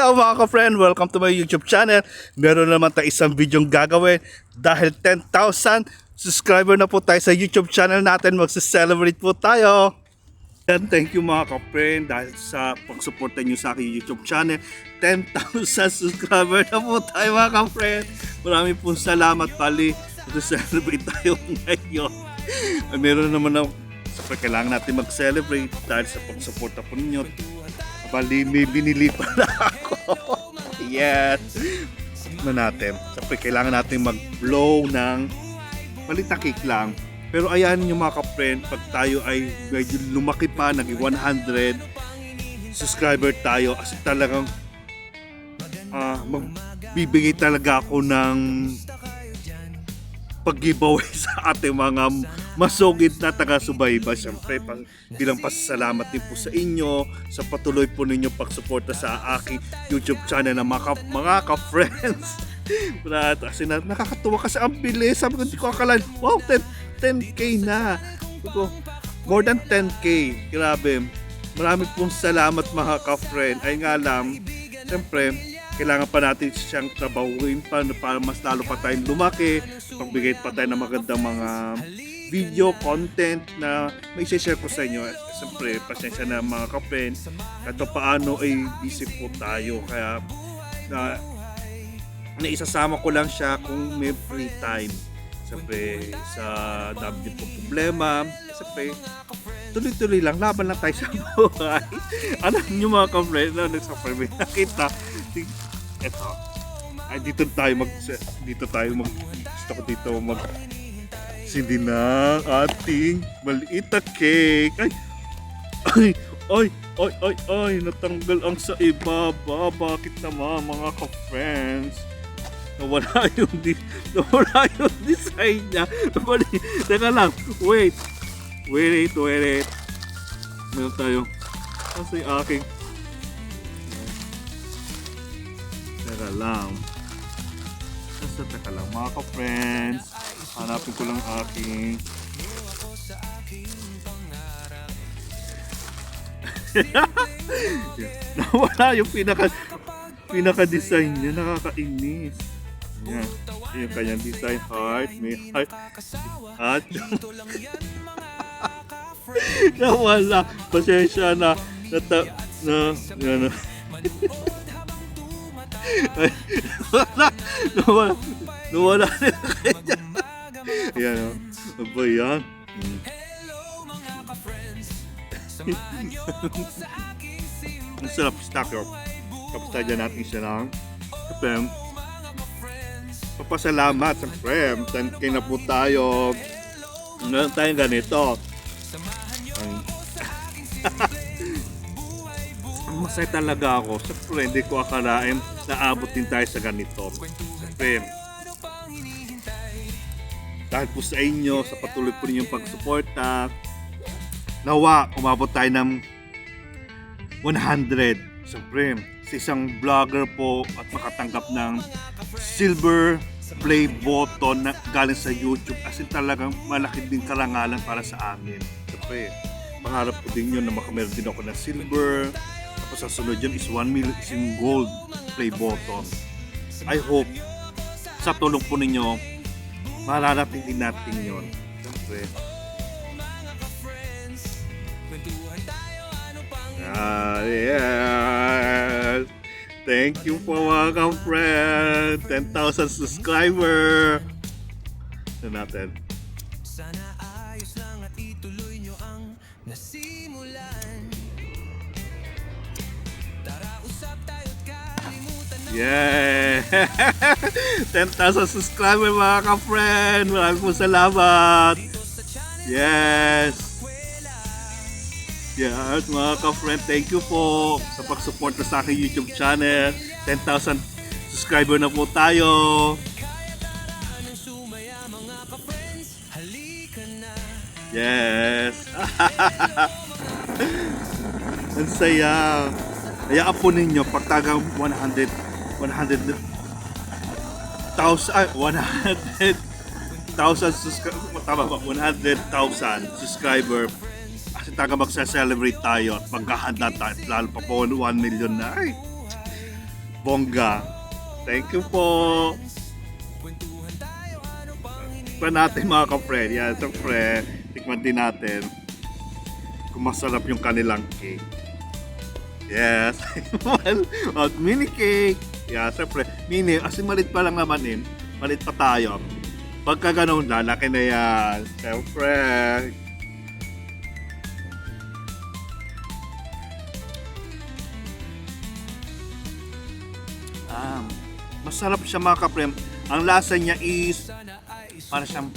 Hello mga ka-friend! Welcome to my YouTube channel. Meron naman tayo isang video gagawin dahil 10,000 subscriber na po tayo sa YouTube channel natin. Magse-celebrate po tayo. And thank you mga ka-friend dahil sa pag-suporta nyo sa aking YouTube channel. 10,000 subscriber na po tayo mga ka-friend. Maraming po salamat pali. Magse-celebrate tayo ngayon. Meron naman na kailangan natin mag-celebrate dahil sa pag-suporta po ninyo. Bali, may binili pala ako. Yes. Natin. Siyempre, kailangan natin mag-blow ng malit na cake lang. Pero ayan yung mga ka-friend, pag tayo ay medyo lumaki pa, naging 100 subscriber tayo, as talagang magbibigay talaga ako ng pag-giveaway sa ating mga masugid na taga-subayba. Siyempre, bilang pasasalamat din po sa inyo sa patuloy po ninyo pagsuporta sa aking YouTube channel na mga ka-friends. Kasi nakakatuwa kasi ang bilis. Sabi ko, hindi ko akalain, wow, 10K na. More than 10K. Grabe. Marami pong salamat mga ka-friend. Ay nga lang, siyempre, kailangan pa natin siyang trabahuin para mas lalo pa tayong lumaki, pagbigay pa tayo ng magandang mga video, content na may share ko sa inyo. Siyempre, pasensya na mga ka-friend, kahit paano ay busy po tayo, kaya naisasama ko lang siya kung may free time. Siyempre, sa dami din po problema, siyempre, tuloy-tuloy lang, laban lang tayo sa buhay. Alam nyo mga ka-friend, nagsafar, may nakita, eto, ay dito tayo gusto ko dito sindi ng ating maliit na cake. Ay, natanggal ang sa ibaba. Bakit naman mga ka-friends? Nawala yung design niya. Teka lang, wait. Meron tayo. Kasi aking Teka lang mga ka-friends, hanapin ko lang aking nawala yung pinaka-design niya, nakakainis. Yan, yung kanyang design, heart, may heart, nawala, pasensya na yan. Nawala na kanya. Ayan o. Ano ba yan? Ang sarap stack yun. Tapos tayo natin siya lang. Siyempre, papasalamat siyempre. 10K na po tayo. Ngayon tayo ganito. Masaya talaga ako. Siyempre, hindi ko akalain na abot din tayo sa ganito. Siyempre, dahil po sa inyo, sa patuloy po ninyong pagsuporta, nawa, umabot tayo ng 100. Siyempre, sa isang vlogger po at makatanggap ng silver play button na galing sa YouTube, as in talagang malaki din karangalan para sa amin. Siyempre, pangarap ko din yun na makameron din ako ng silver. Tapos sa sunod yun is 1 million gold play button. I hope sa tulong po ninyo mararating din natin yun. Siyempre. Yes. Thank you po mga ka-friend. 10,000 subscriber. Ito natin. Sana ayos lang at ituloy nyo ang nasimulan. Yeah! 10,000 subscriber mga ka-friend! Maraming po salamat! Yes! Yes mga ka-friend, thank you po sa pag-suporta sa aking YouTube channel. 10,000 subscriber na po tayo! Yes! Ang saya! Hayaan po ninyo pagtagang 100,000 subscriber kasi taga magsa-celebrate tayo at maghahanda tayo lalo pa po 1 million na. Ay, Bongga. Thank you po. Tikman natin mga ka-friend. Yan, siyempre, tikman din natin kung masarap yung kanilang cake. Yes. At mini cake. Yeah, siyempre, mini. Kasi malit pa lang naman malit pa tayo. Pagka ganun, lalaki na yan. Siyempre. Masarap siya mga ka-friend. Ang lasa niya is para siyang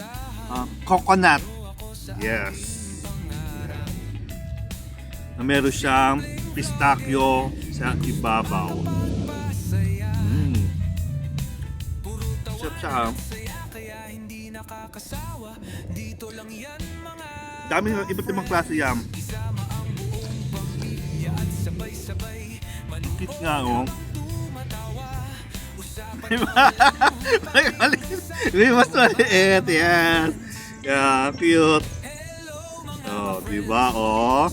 coconut. Yes. Na meron siyang pistachio sa ibabaw. Sarap siya. Dami ng iba't ibang klase yan. Cute nga oh. May mas maliit, yes. Yeah, cute. Oh, diba, oh.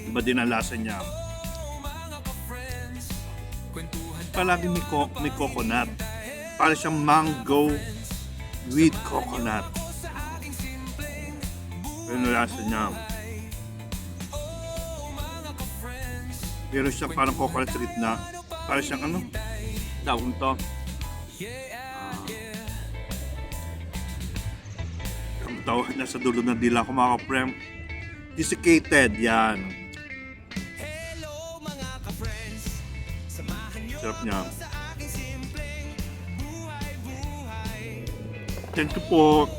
Iba din ang lasa niya. Palagi may coconut. Para siyang mango with coconut. Yun ang lasa niya. Meron siyang parang coconut street na parang siyang ano tawag nito ang tawag na sa dulo ng dila ko mga ka-friend, desiccated yan. Sarap niya. Thank you po.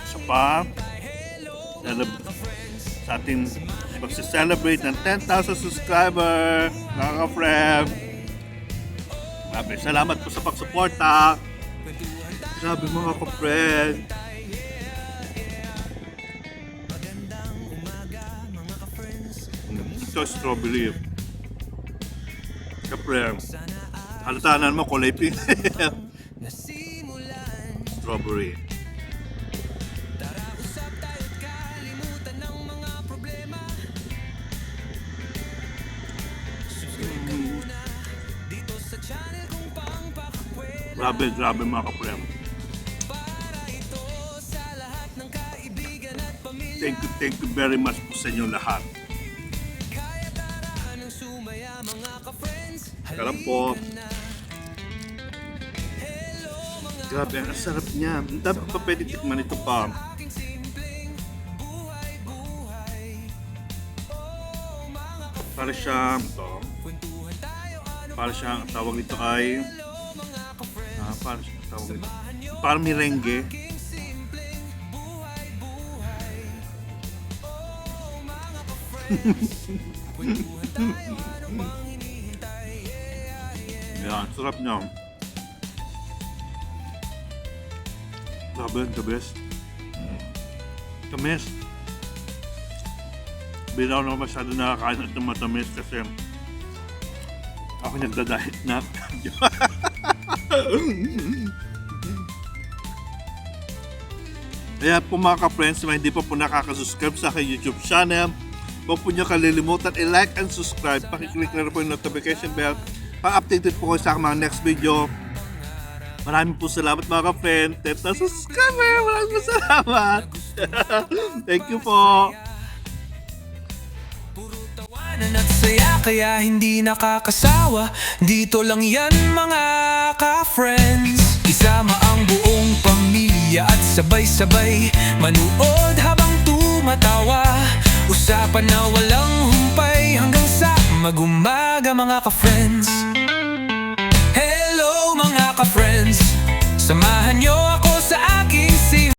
Isa pa sa ating magse-celebrate ng 10,000 subscriber, mga ka-friend. Maraming salamat po sa pagsuporta. Grabe mga ka-friend. Ito strawberry. Ka-friend. Halata na naman kulay pink. Strawberry. Grabe mga ka-friend. Thank you very much po sa inyo lahat. Karam po. Grabe, ang sarap niya. Ang dami pa pwede tikman ito pa. Para siya tawag nito ay parang merengue. Yan, sarap niya. Grabe, the best. Tamis. Binaw na masyado nakakain at matamis kasi ako nagda-diet na. Kaya po mga ka-friends, na hindi pa po nakaka-subscribe sa aking YouTube channel, huwag po nyo kalilimutan i-like and subscribe. Pakiclick na rin po yung notification bell para updated po kayo sa mga next video. Maraming po salamat mga ka-friend. 10,000 subscriber! Maraming salamat! Thank you po! At saya kaya hindi nakakasawa. Dito lang yan mga ka-friends. Isama ang buong pamilya at sabay-sabay manuod habang tumatawa. Usapan na walang humpay hanggang sa mag-umaga mga ka-friends. Hello mga ka-friends, samahan nyo ako